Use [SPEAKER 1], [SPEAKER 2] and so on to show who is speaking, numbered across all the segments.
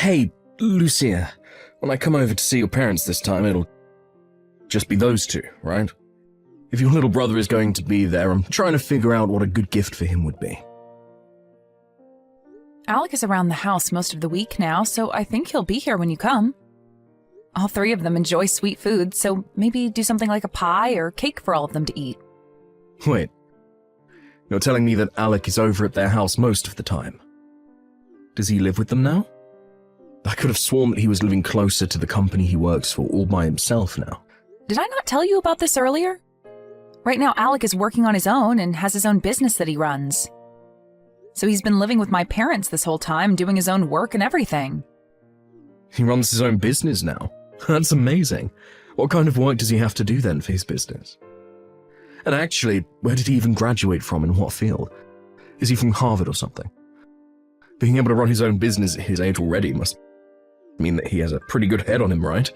[SPEAKER 1] Hey, Lucia, when I come over to see your parents this time, it'll just be those two, right? If your little brother is going to be there, I'm trying to figure out what a good gift for him would be.
[SPEAKER 2] Alec is around the house most of the week now, so I think he'll be here when you come. All three of them enjoy sweet food, so maybe do something like a pie or cake for all of them to eat.
[SPEAKER 1] Wait, you're telling me that Alec is over at their house most of the time? Does he live with them now? I could have sworn that he was living closer to the company he works for all by himself now.
[SPEAKER 2] Did I not tell you about this earlier? Right now, Alec is working on his own and has his own business that he runs. So he's been living with my parents this whole time, doing his own work and everything.
[SPEAKER 1] He runs his own business now? That's amazing. What kind of work does he have to do then for his business? And actually, where did he even graduate from, in what field? Is he from Harvard or something? Being able to run his own business at his age already must mean that he has a pretty good head on him, right?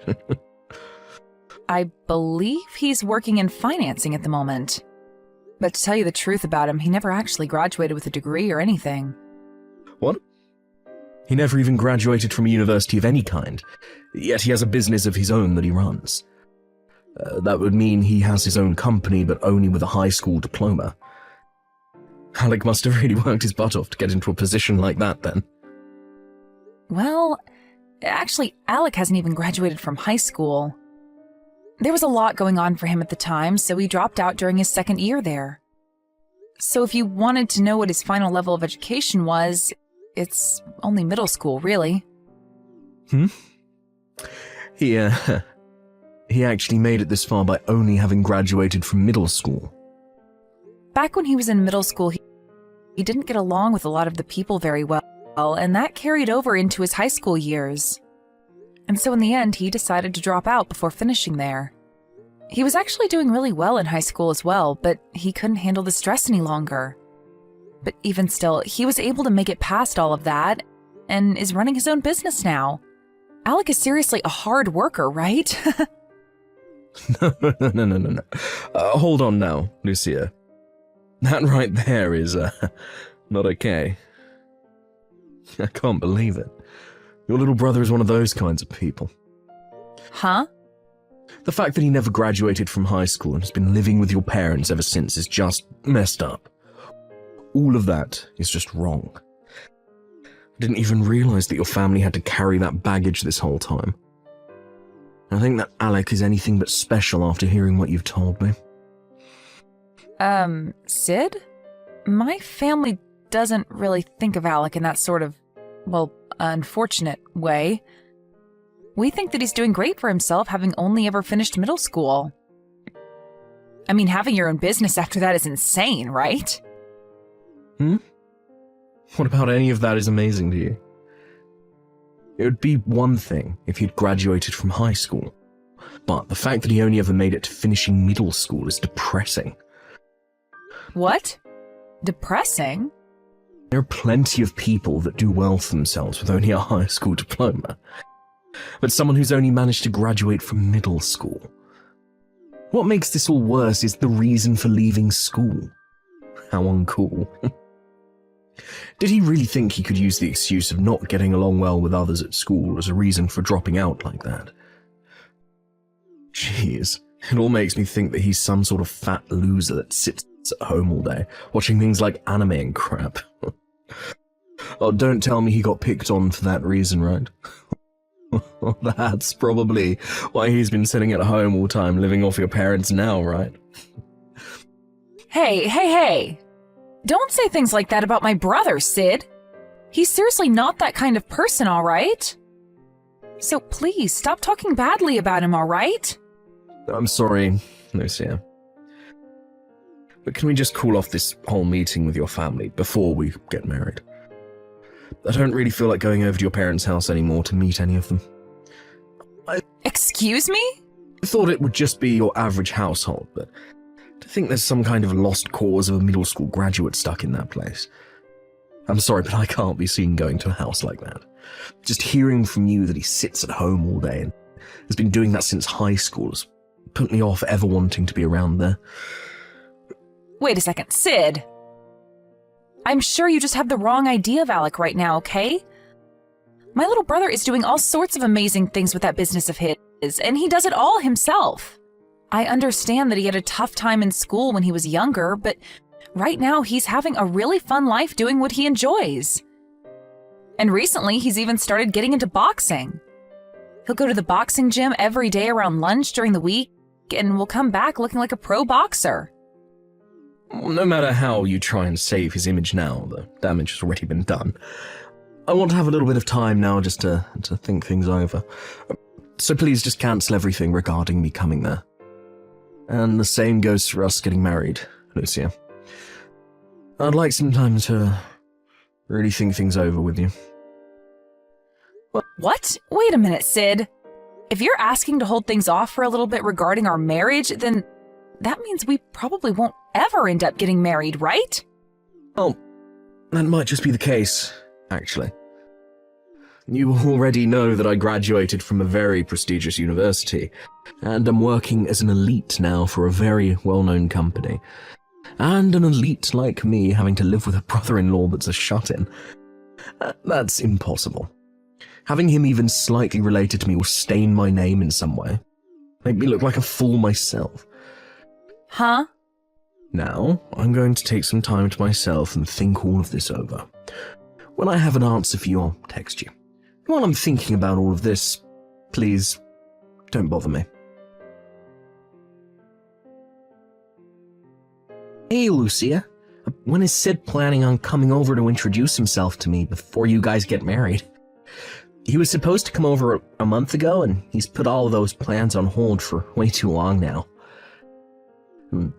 [SPEAKER 2] I believe he's working in financing at the moment. But to tell you the truth about him, he never actually graduated with a degree or anything.
[SPEAKER 1] What? He never even graduated from a university of any kind, yet he has a business of his own that he runs. That would mean he has his own company, but only with a high school diploma. Alec must have really worked his butt off to get into a position like that, then.
[SPEAKER 2] Well, actually, Alec hasn't even graduated from high school. There was a lot going on for him at the time, so he dropped out during his second year there. So if you wanted to know what his final level of education was, it's only middle school, really.
[SPEAKER 1] He actually made it this far by only having graduated from middle school.
[SPEAKER 2] Back when he was in middle school, he didn't get along with a lot of the people very well, and that carried over into his high school years. And so in the end, he decided to drop out before finishing there. He was actually doing really well in high school as well, but he couldn't handle the stress any longer. But even still, he was able to make it past all of that and is running his own business now. Alec is seriously a hard worker, right?
[SPEAKER 1] No. Hold on now, Lucia. That right there is, not okay. I can't believe it. Your little brother is one of those kinds of people.
[SPEAKER 2] Huh?
[SPEAKER 1] The fact that he never graduated from high school and has been living with your parents ever since is just messed up. All of that is just wrong. I didn't even realize that your family had to carry that baggage this whole time. I think that Alec is anything but special after hearing what you've told me.
[SPEAKER 2] Sid? My family doesn't really think of Alec in that sort of, well, unfortunate way. We think that he's doing great for himself, having only ever finished middle school. I mean, having your own business after that is insane, right?
[SPEAKER 1] What about any of that is amazing to you? It would be one thing if he'd graduated from high school, but the fact that he only ever made it to finishing middle school is depressing.
[SPEAKER 2] What? Depressing?
[SPEAKER 1] There are plenty of people that do well for themselves with only a high school diploma, but someone who's only managed to graduate from middle school. What makes this all worse is the reason for leaving school. How uncool. Did he really think he could use the excuse of not getting along well with others at school as a reason for dropping out like that? Jeez, it all makes me think that he's some sort of fat loser that sits at home all day, watching things like anime and crap. Oh, don't tell me he got picked on for that reason, right? That's probably why he's been sitting at home all time, living off your parents now, right?
[SPEAKER 2] Hey! Don't say things like that about my brother, Sid. He's seriously not that kind of person, all right? So please, stop talking badly about him, all right?
[SPEAKER 1] I'm sorry, Lucia. But can we just cool off this whole meeting with your family before we get married? I don't really feel like going over to your parents' house anymore to meet any of them.
[SPEAKER 2] Excuse me?
[SPEAKER 1] I thought it would just be your average household, but to think there's some kind of lost cause of a middle school graduate stuck in that place. I'm sorry, but I can't be seen going to a house like that. Just hearing from you that he sits at home all day and has been doing that since high school has put me off ever wanting to be around there.
[SPEAKER 2] Wait a second, Sid. I'm sure you just have the wrong idea of Alec right now, okay? My little brother is doing all sorts of amazing things with that business of his, and he does it all himself. I understand that he had a tough time in school when he was younger, but right now he's having a really fun life doing what he enjoys. And recently, he's even started getting into boxing. He'll go to the boxing gym every day around lunch during the week and will come back looking like a pro boxer.
[SPEAKER 1] No matter how you try and save his image now, the damage has already been done. I want to have a little bit of time now just to think things over. So please just cancel everything regarding me coming there. And the same goes for us getting married, Lucia. I'd like some time to really think things over with you.
[SPEAKER 2] What? Wait a minute, Sid. If you're asking to hold things off for a little bit regarding our marriage, then that means we probably won't ever end up getting married, right?
[SPEAKER 1] Oh, that might just be the case, actually. You already know that I graduated from a very prestigious university, and I'm working as an elite now for a very well-known company. And an elite like me having to live with a brother-in-law that's a shut-in. That's impossible. Having him even slightly related to me will stain my name in some way. Make me look like a fool myself.
[SPEAKER 2] Huh?
[SPEAKER 1] Now, I'm going to take some time to myself and think all of this over. When I have an answer for you, I'll text you. While I'm thinking about all of this, please, don't bother me. Hey, Lucia. When is Sid planning on coming over to introduce himself to me before you guys get married? He was supposed to come over a month ago, and he's put all of those plans on hold for way too long now.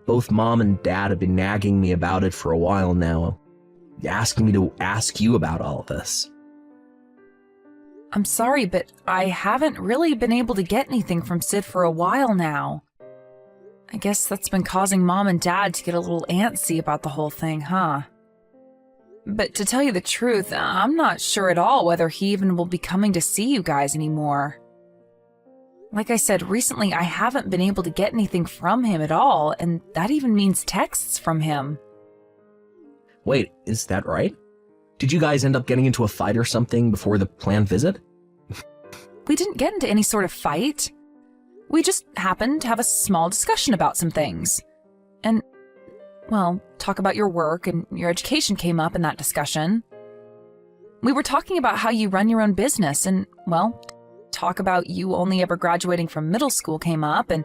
[SPEAKER 1] Both Mom and Dad have been nagging me about it for a while now, asking me to ask you about all of this.
[SPEAKER 2] I'm sorry, but I haven't really been able to get anything from Sid for a while now. I guess that's been causing Mom and Dad to get a little antsy about the whole thing, huh? But to tell you the truth, I'm not sure at all whether he even will be coming to see you guys anymore. Like I said, recently I haven't been able to get anything from him at all, and that even means texts from him.
[SPEAKER 1] Wait, is that right? Did you guys end up getting into a fight or something before the planned visit?
[SPEAKER 2] We didn't get into any sort of fight. We just happened to have a small discussion about some things. And, well, talk about your work and your education came up in that discussion. We were talking about how you run your own business and, well, talk about you only ever graduating from middle school came up, and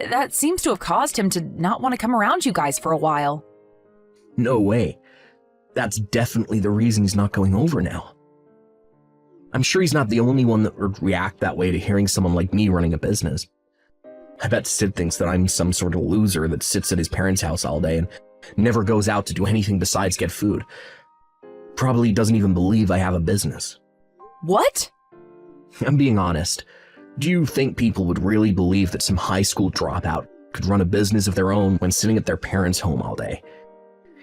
[SPEAKER 2] that seems to have caused him to not want to come around you guys for a while.
[SPEAKER 1] No way. That's definitely the reason he's not going over now. I'm sure he's not the only one that would react that way to hearing someone like me running a business. I bet Sid thinks that I'm some sort of loser that sits at his parents' house all day and never goes out to do anything besides get food. Probably doesn't even believe I have a business.
[SPEAKER 2] What?
[SPEAKER 1] I'm being honest. Do you think people would really believe that some high school dropout could run a business of their own when sitting at their parents' home all day?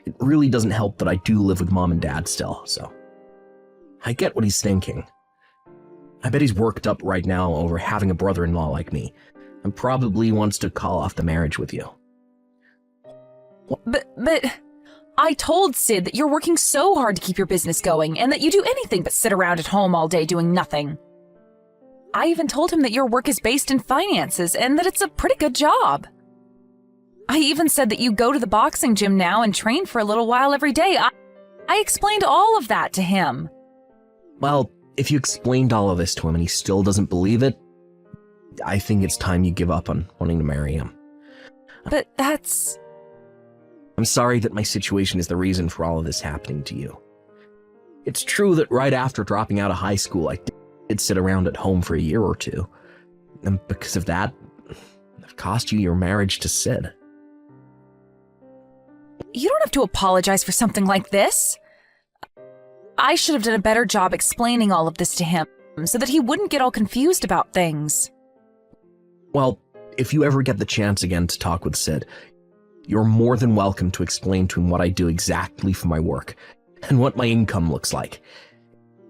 [SPEAKER 1] It really doesn't help that I do live with Mom and Dad still, so I get what he's thinking. I bet he's worked up right now over having a brother-in-law like me, and probably wants to call off the marriage with you.
[SPEAKER 2] But I told Sid that you're working so hard to keep your business going and that you do anything but sit around at home all day doing nothing. I even told him that your work is based in finances and that it's a pretty good job. I even said that you go to the boxing gym now and train for a little while every day. I explained all of that to him.
[SPEAKER 1] Well, if you explained all of this to him and he still doesn't believe it, I think it's time you give up on wanting to marry him.
[SPEAKER 2] But that's...
[SPEAKER 1] I'm sorry that my situation is the reason for all of this happening to you. It's true that right after dropping out of high school, I did sit around at home for a year or two. And because of that, I've cost you your marriage to Sid.
[SPEAKER 2] You don't have to apologize for something like this. I should have done a better job explaining all of this to him so that he wouldn't get all confused about things.
[SPEAKER 1] Well, if you ever get the chance again to talk with Sid, you're more than welcome to explain to him what I do exactly for my work and what my income looks like.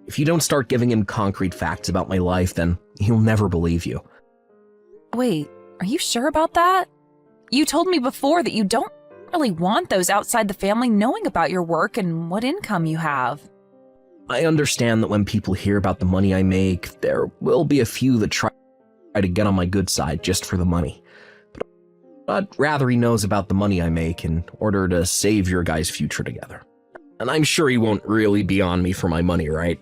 [SPEAKER 1] If you don't start giving him concrete facts about my life, then he'll never believe you.
[SPEAKER 2] Wait, are you sure about that? You told me before that you don't really want those outside the family knowing about your work and what income you have.
[SPEAKER 1] I understand that when people hear about the money I make, there will be a few that try to get on my good side just for the money. But I'd rather he knows about the money I make in order to save your guys' future together. And I'm sure he won't really be on me for my money, right?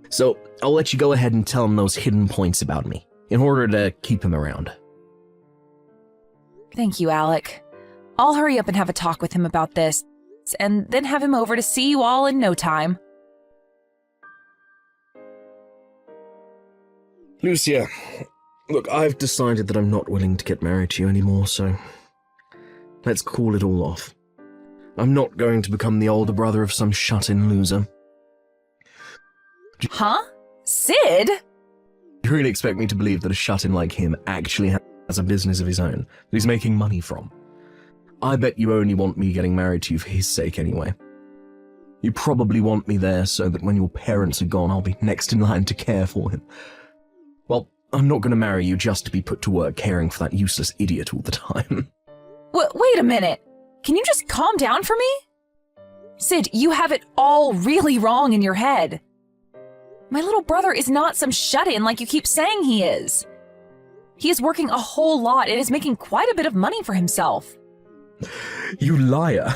[SPEAKER 1] So I'll let you go ahead and tell him those hidden points about me, in order to keep him around.
[SPEAKER 2] Thank you, Alec. I'll hurry up and have a talk with him about this, and then have him over to see you all in no time.
[SPEAKER 1] Lucia, look, I've decided that I'm not willing to get married to you anymore, so let's call it all off. I'm not going to become the older brother of some shut-in loser.
[SPEAKER 2] Huh? Sid?
[SPEAKER 1] You really expect me to believe that a shut-in like him actually has a business of his own that he's making money from? I bet you only want me getting married to you for his sake anyway. You probably want me there so that when your parents are gone, I'll be next in line to care for him. Well, I'm not going to marry you just to be put to work caring for that useless idiot all the time.
[SPEAKER 2] Wait a minute. Can you just calm down for me? Sid, you have it all really wrong in your head. My little brother is not some shut-in like you keep saying he is. He is working a whole lot and is making quite a bit of money for himself.
[SPEAKER 1] You liar.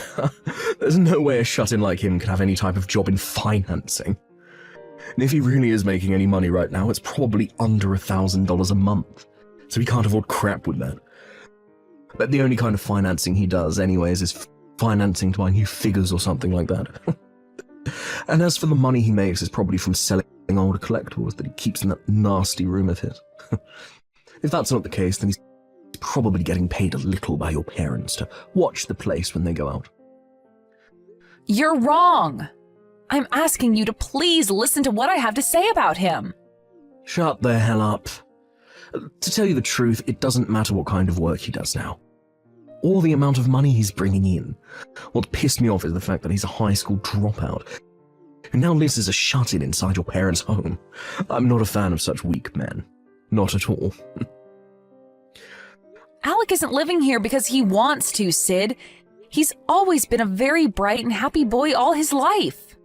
[SPEAKER 1] There's no way a shut-in like him could have any type of job in financing. And if he really is making any money right now, it's probably under $1,000 a month. So he can't afford crap with that. But the only kind of financing he does anyways is financing to buy new figures or something like that. And as for the money he makes, it's probably from selling older collectibles that he keeps in that nasty room of his. If that's not the case, then he's probably getting paid a little by your parents to watch the place when they go out.
[SPEAKER 2] You're wrong. I'm asking you to please listen to what I have to say about him.
[SPEAKER 1] Shut the hell up. To tell you the truth, it doesn't matter what kind of work he does now. Or the amount of money he's bringing in. What pissed me off is the fact that he's a high school dropout, who now lives as a shut-in inside your parents' home. I'm not a fan of such weak men. Not at all.
[SPEAKER 2] Alec isn't living here because he wants to, Sid. He's always been a very bright and happy boy all his life.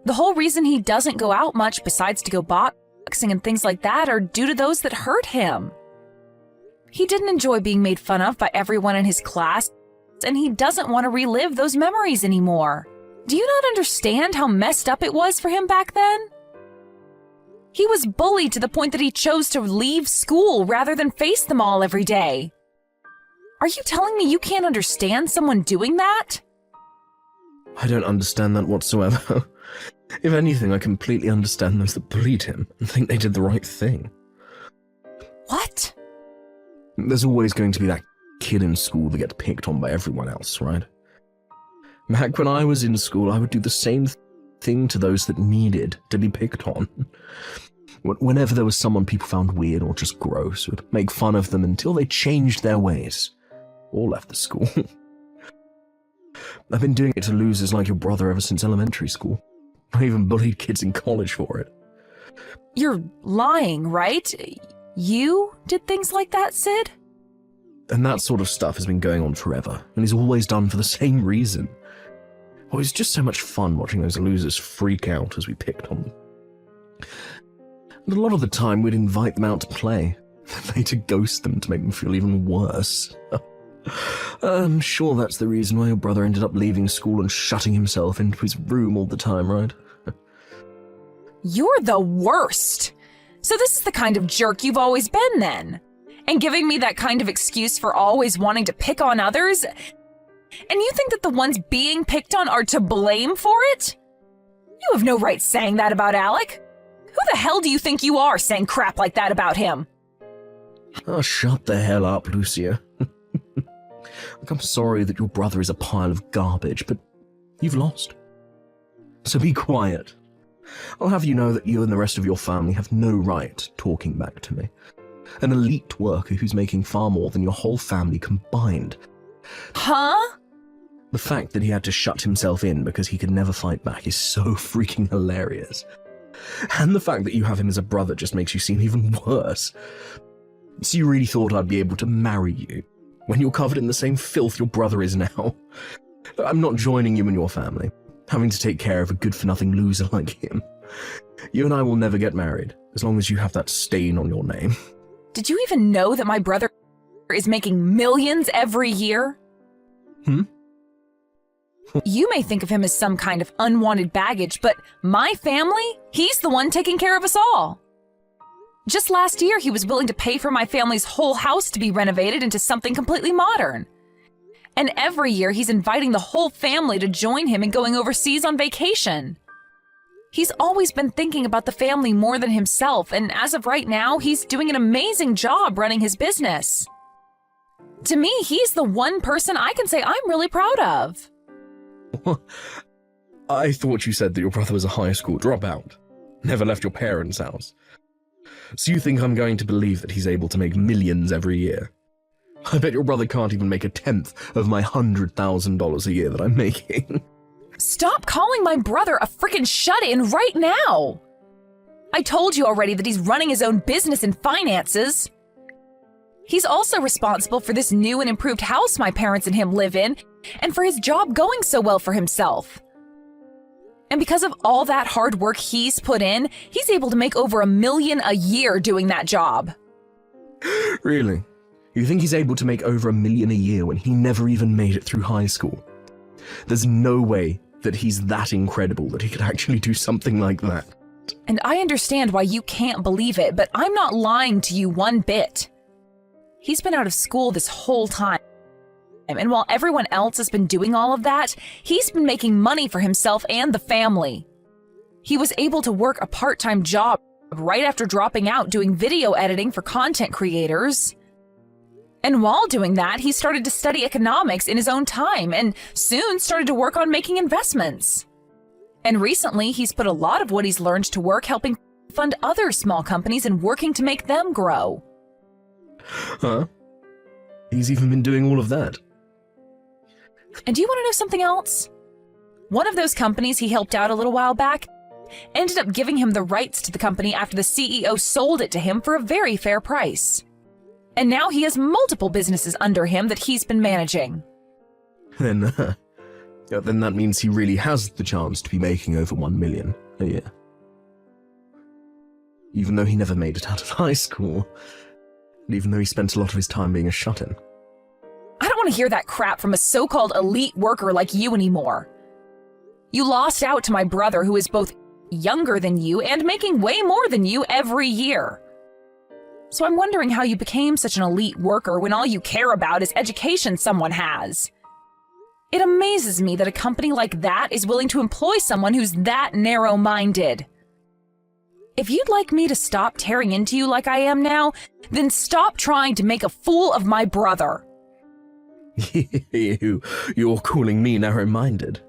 [SPEAKER 2] The whole reason he doesn't go out much besides to go boxing and things like that are due to those that hurt him. He didn't enjoy being made fun of by everyone in his class, and he doesn't want to relive those memories anymore. Do you not understand how messed up it was for him back then? He was bullied to the point that he chose to leave school rather than face them all every day. Are you telling me you can't understand someone doing that?
[SPEAKER 1] I don't understand that whatsoever. If anything, I completely understand those that bullied him and think they did the right thing.
[SPEAKER 2] What?
[SPEAKER 1] There's always going to be that kid in school that gets picked on by everyone else, right? Back when I was in school, I would do the same thing to those that needed to be picked on. Whenever there was someone people found weird or just gross, I would make fun of them until they changed their ways or left the school. I've been doing it to losers like your brother ever since elementary school. I even bullied kids in college for it.
[SPEAKER 2] You're lying, right? You did things like that, Sid?
[SPEAKER 1] And that sort of stuff has been going on forever, and is always done for the same reason. Oh, it's just so much fun watching those losers freak out as we picked on them. And a lot of the time we'd invite them out to play, then later ghost them to make them feel even worse. I'm sure that's the reason why your brother ended up leaving school and shutting himself into his room all the time, right?
[SPEAKER 2] You're the worst. So this is the kind of jerk you've always been then? And giving me that kind of excuse for always wanting to pick on others? And you think that the ones being picked on are to blame for it? You have no right saying that about Alec. Who the hell do you think you are saying crap like that about him?
[SPEAKER 1] Oh, shut the hell up, Lucia. Look, I'm sorry that your brother is a pile of garbage, but you've lost. So be quiet. I'll have you know that you and the rest of your family have no right talking back to me. An elite worker who's making far more than your whole family combined.
[SPEAKER 2] Huh?
[SPEAKER 1] The fact that he had to shut himself in because he could never fight back is so freaking hilarious. And the fact that you have him as a brother just makes you seem even worse. So you really thought I'd be able to marry you when you're covered in the same filth your brother is now? I'm not joining you and your family. having to take care of a good-for-nothing loser like him. You and I will never get married, as long as you have that stain on your name.
[SPEAKER 2] Did you even know that my brother is making millions every year? You may think of him as some kind of unwanted baggage, but my family, he's the one taking care of us all. Just last year, he was willing to pay for my family's whole house to be renovated into something completely modern. And every year, he's inviting the whole family to join him in going overseas on vacation. He's always been thinking about the family more than himself, and as of right now, he's doing an amazing job running his business. To me, he's the one person I can say I'm really proud of.
[SPEAKER 1] I thought you said that your brother was a high school dropout. Never left your parents' house. So you think I'm going to believe that he's able to make millions every year? I bet your brother can't even make 1/10 of my $100,000 a year that I'm making.
[SPEAKER 2] Stop calling my brother a frickin' shut-in right now! I told you already that he's running his own business and finances. He's also responsible for this new and improved house my parents and him live in, and for his job going so well for himself. And because of all that hard work he's put in, he's able to make over $1 million a year doing that job.
[SPEAKER 1] Really? You think he's able to make over $1 million a year when he never even made it through high school? There's no way that he's that incredible that he could actually do something like that.
[SPEAKER 2] And I understand why you can't believe it, but I'm not lying to you one bit. He's been out of school this whole time. And while everyone else has been doing all of that, he's been making money for himself and the family. He was able to work a part-time job right after dropping out doing video editing for content creators. And while doing that, he started to study economics in his own time and soon started to work on making investments. And recently, he's put a lot of what he's learned to work helping fund other small companies and working to make them grow.
[SPEAKER 1] Huh? He's even been doing all of that.
[SPEAKER 2] And do you want to know something else? One of those companies he helped out a little while back ended up giving him the rights to the company after the CEO sold it to him for a very fair price. And now he has multiple businesses under him that he's been managing.
[SPEAKER 1] Then that means he really has the chance to be making over $1 million a year. Even though he never made it out of high school. And even though he spent a lot of his time being a shut-in.
[SPEAKER 2] I don't want to hear that crap from a so-called elite worker like you anymore. You lost out to my brother, who is both younger than you and making way more than you every year. So I'm wondering how you became such an elite worker when all you care about is education someone has. It amazes me that a company like that is willing to employ someone who's that narrow-minded. If you'd like me to stop tearing into you like I am now, then stop trying to make a fool of my brother.
[SPEAKER 1] You're calling me narrow-minded.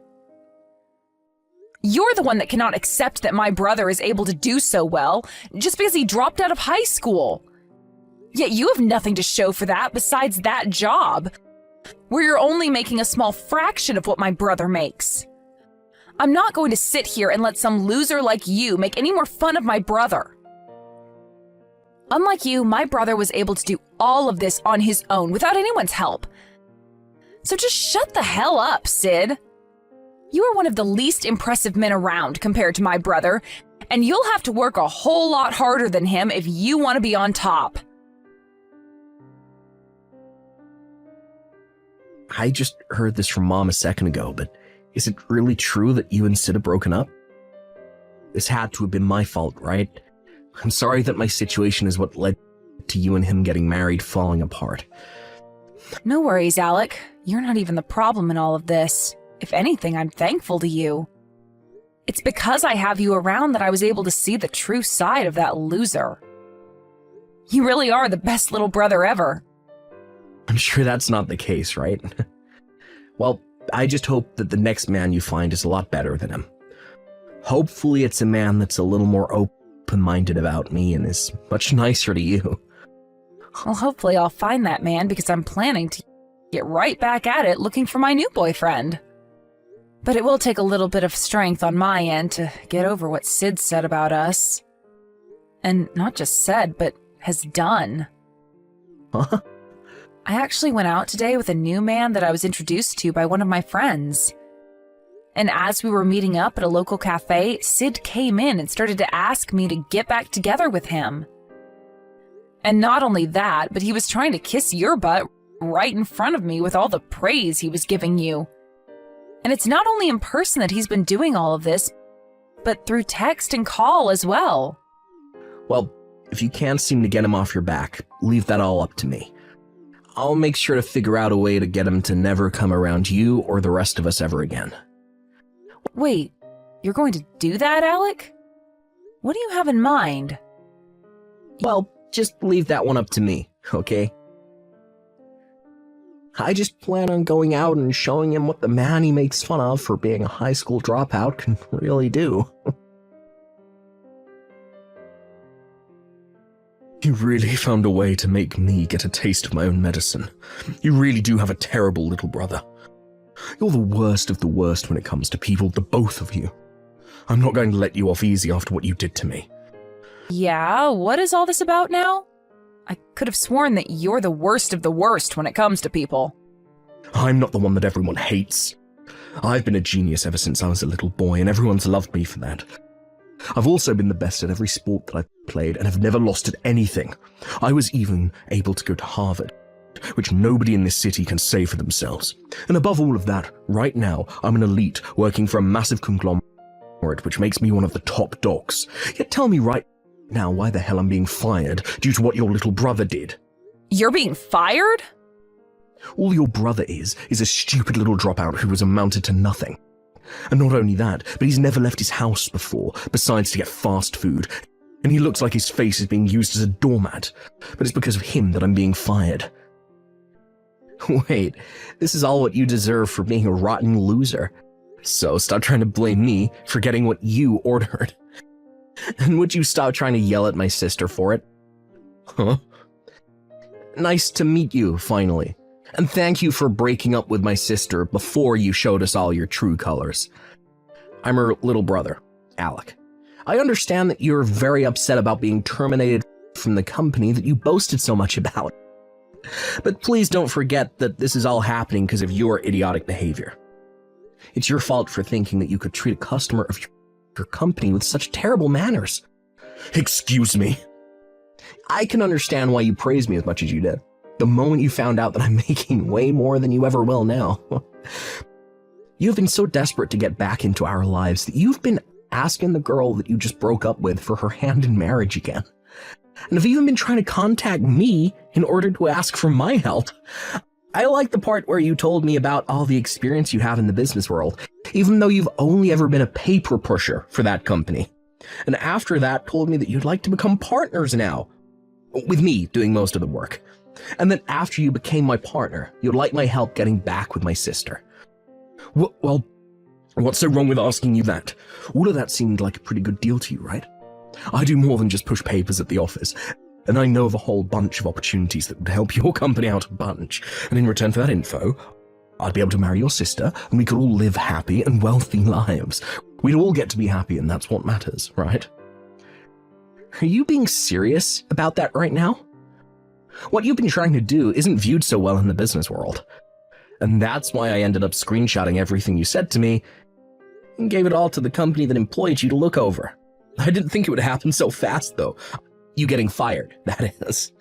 [SPEAKER 2] You're the one that cannot accept that my brother is able to do so well just because he dropped out of high school. Yet you have nothing to show for that besides that job, where you're only making a small fraction of what my brother makes. I'm not going to sit here and let some loser like you make any more fun of my brother. Unlike you, my brother was able to do all of this on his own without anyone's help. So just shut the hell up, Sid. You are one of the least impressive men around compared to my brother, and you'll have to work a whole lot harder than him if you want to be on top.
[SPEAKER 1] I just heard this from Mom a second ago, but is it really true that you and Sid have broken up? This had to have been my fault, right? I'm sorry that my situation is what led to you and him getting married falling apart.
[SPEAKER 2] No worries, Alec. You're not even the problem in all of this. If anything, I'm thankful to you. It's because I have you around that I was able to see the true side of that loser. You really are the best little brother ever.
[SPEAKER 1] I'm sure that's not the case, right? Well, I just hope that the next man you find is a lot better than him. Hopefully it's a man that's a little more open-minded about me and is much nicer to you.
[SPEAKER 2] Well, hopefully I'll find that man because I'm planning to get right back at it looking for my new boyfriend. But it will take a little bit of strength on my end to get over what Sid said about us. And not just said, but has done.
[SPEAKER 1] Huh?
[SPEAKER 2] I actually went out today with a new man that I was introduced to by one of my friends. And as we were meeting up at a local cafe, Sid came in and started to ask me to get back together with him. And not only that, but he was trying to kiss your butt right in front of me with all the praise he was giving you. And it's not only in person that he's been doing all of this, but through text and call as well.
[SPEAKER 1] Well, if you can't seem to get him off your back, leave that all up to me. I'll make sure to figure out a way to get him to never come around you or the rest of us ever again.
[SPEAKER 2] Wait, you're going to do that, Alec? What do you have in mind?
[SPEAKER 1] Well, just leave that one up to me, okay? I just plan on going out and showing him what the man he makes fun of for being a high school dropout can really do. You really found a way to make me get a taste of my own medicine. You really do have a terrible little brother. You're the worst of the worst when it comes to people, the both of you. I'm not going to let you off easy after what you did to me.
[SPEAKER 2] Yeah, what is all this about now? I could have sworn that you're the worst of the worst when it comes to people.
[SPEAKER 1] I'm not the one that everyone hates. I've been a genius ever since I was a little boy, and everyone's loved me for that. I've also been the best at every sport that I've played, and have never lost at anything. I was even able to go to Harvard, which nobody in this city can say for themselves. And above all of that, right now, I'm an elite working for a massive conglomerate, which makes me one of the top dogs. Yet tell me right now why the hell I'm being fired due to what your little brother did.
[SPEAKER 2] You're being fired?
[SPEAKER 1] All your brother is a stupid little dropout who has amounted to nothing. And not only that, but he's never left his house before, besides to get fast food. And he looks like his face is being used as a doormat. But it's because of him that I'm being fired. Wait, this is all what you deserve for being a rotten loser. So stop trying to blame me for getting what you ordered. And would you stop trying to yell at my sister for it? Huh? Nice to meet you, finally. And thank you for breaking up with my sister before you showed us all your true colors. I'm her little brother, Alec. I understand that you're very upset about being terminated from the company that you boasted so much about. But please don't forget that this is all happening because of your idiotic behavior. It's your fault for thinking that you could treat a customer of your company with such terrible manners. Excuse me. I can understand why you praised me as much as you did. The moment you found out that I'm making way more than you ever will now. You've been so desperate to get back into our lives that you've been asking the girl that you just broke up with for her hand in marriage again. And have even been trying to contact me in order to ask for my help. I like the part where you told me about all the experience you have in the business world, even though you've only ever been a paper pusher for that company. And after that, told me that you'd like to become partners now, with me doing most of the work. And then after you became my partner, you'd like my help getting back with my sister. Well, what's so wrong with asking you that? All of that seemed like a pretty good deal to you, right? I do more than just push papers at the office, and I know of a whole bunch of opportunities that would help your company out a bunch. And in return for that info, I'd be able to marry your sister, and we could all live happy and wealthy lives. We'd all get to be happy, and that's what matters, right? Are you being serious about that right now? What you've been trying to do isn't viewed so well in the business world. And that's why I ended up screenshotting everything you said to me and gave it all to the company that employed you to look over. I didn't think it would happen so fast, though. You getting fired, that is.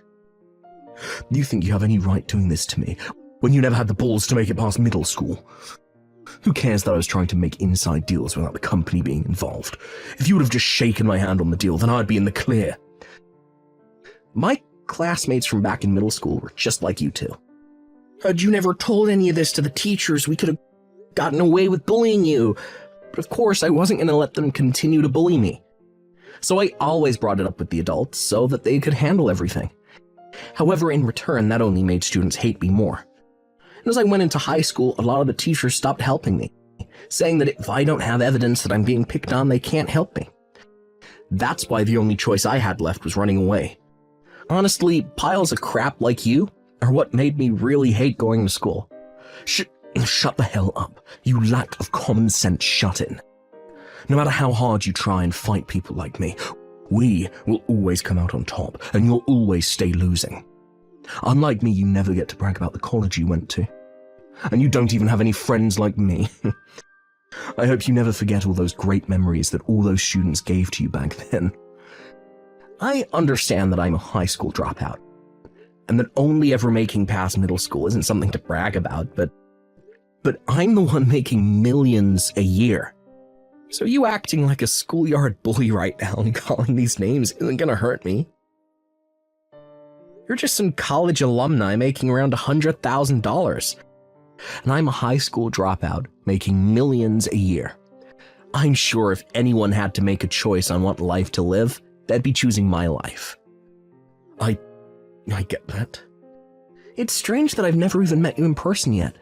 [SPEAKER 1] You think you have any right doing this to me when you never had the balls to make it past middle school? Who cares that I was trying to make inside deals without the company being involved? If you would have just shaken my hand on the deal, then I'd be in the clear. My classmates from back in middle school were just like you two. Had you never told any of this to the teachers, we could have gotten away with bullying you. But of course, I wasn't going to let them continue to bully me. So I always brought it up with the adults so that they could handle everything. However, in return, that only made students hate me more. And as I went into high school, a lot of the teachers stopped helping me, saying that if I don't have evidence that I'm being picked on, they can't help me. That's why the only choice I had left was running away. Honestly, piles of crap like you are what made me really hate going to school. Shut the hell up. You lack of common sense shut-in. No matter how hard you try and fight people like me, we will always come out on top, and you'll always stay losing. Unlike me, you never get to brag about the college you went to. And you don't even have any friends like me. I hope you never forget all those great memories that all those students gave to you back then. I understand that I'm a high school dropout, and that only ever making past middle school isn't something to brag about, but I'm the one making millions a year. So you acting like a schoolyard bully right now and calling these names isn't gonna hurt me. You're just some college alumni making around $100,000. And I'm a high school dropout making millions a year. I'm sure if anyone had to make a choice on what life to live, they'd be choosing my life. I get that. It's strange that I've never even met you in person yet.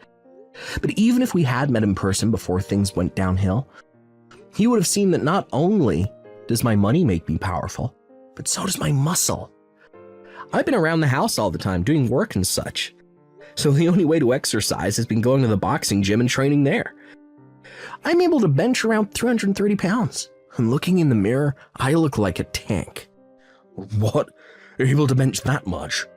[SPEAKER 1] But even if we had met in person before things went downhill, you would have seen that not only does my money make me powerful, but so does my muscle. I've been around the house all the time doing work and such. So the only way to exercise has been going to the boxing gym and training there. I'm able to bench around 330 pounds. And looking in the mirror, I look like a tank. What? You're able to bench that much?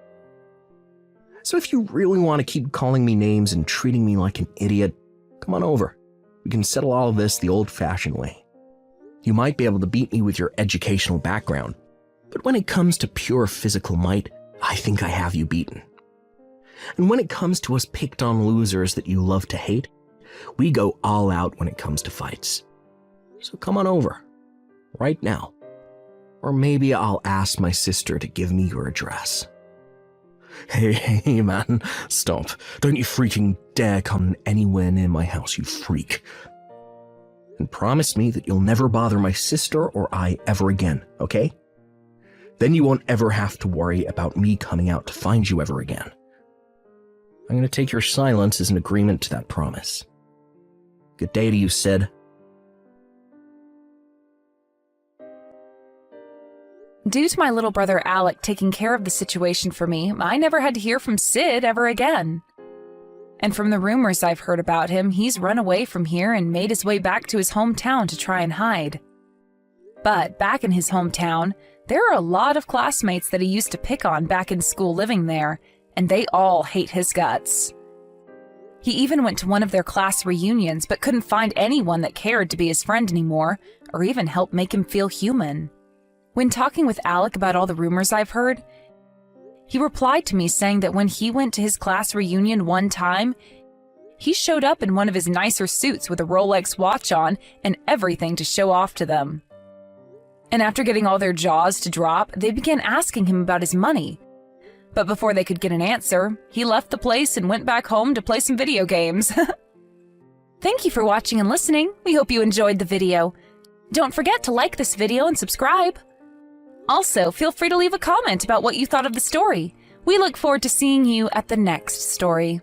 [SPEAKER 1] So if you really want to keep calling me names and treating me like an idiot, come on over. We can settle all of this the old-fashioned way. You might be able to beat me with your educational background, but when it comes to pure physical might, I think I have you beaten. And when it comes to us picked-on losers that you love to hate, we go all out when it comes to fights. So come on over, right now. Or maybe I'll ask my sister to give me your address. Hey man, stop. Don't you freaking dare come anywhere near my house, you freak. And promise me that you'll never bother my sister or I ever again, okay? Then you won't ever have to worry about me coming out to find you ever again. I'm going to take your silence as an agreement to that promise. Good day to you, Sid.
[SPEAKER 2] Due to my little brother Alec taking care of the situation for me, I never had to hear from Sid ever again. And from the rumors I've heard about him, he's run away from here and made his way back to his hometown to try and hide. But back in his hometown, there are a lot of classmates that he used to pick on back in school living there, and they all hate his guts. He even went to one of their class reunions but couldn't find anyone that cared to be his friend anymore, or even help make him feel human. When talking with Alec about all the rumors I've heard, he replied to me saying that when he went to his class reunion one time, he showed up in one of his nicer suits with a Rolex watch on and everything to show off to them. And after getting all their jaws to drop, they began asking him about his money. But before they could get an answer, he left the place and went back home to play some video games. Thank you for watching and listening. We hope you enjoyed the video. Don't forget to like this video and subscribe. Also, feel free to leave a comment about what you thought of the story. We look forward to seeing you at the next story.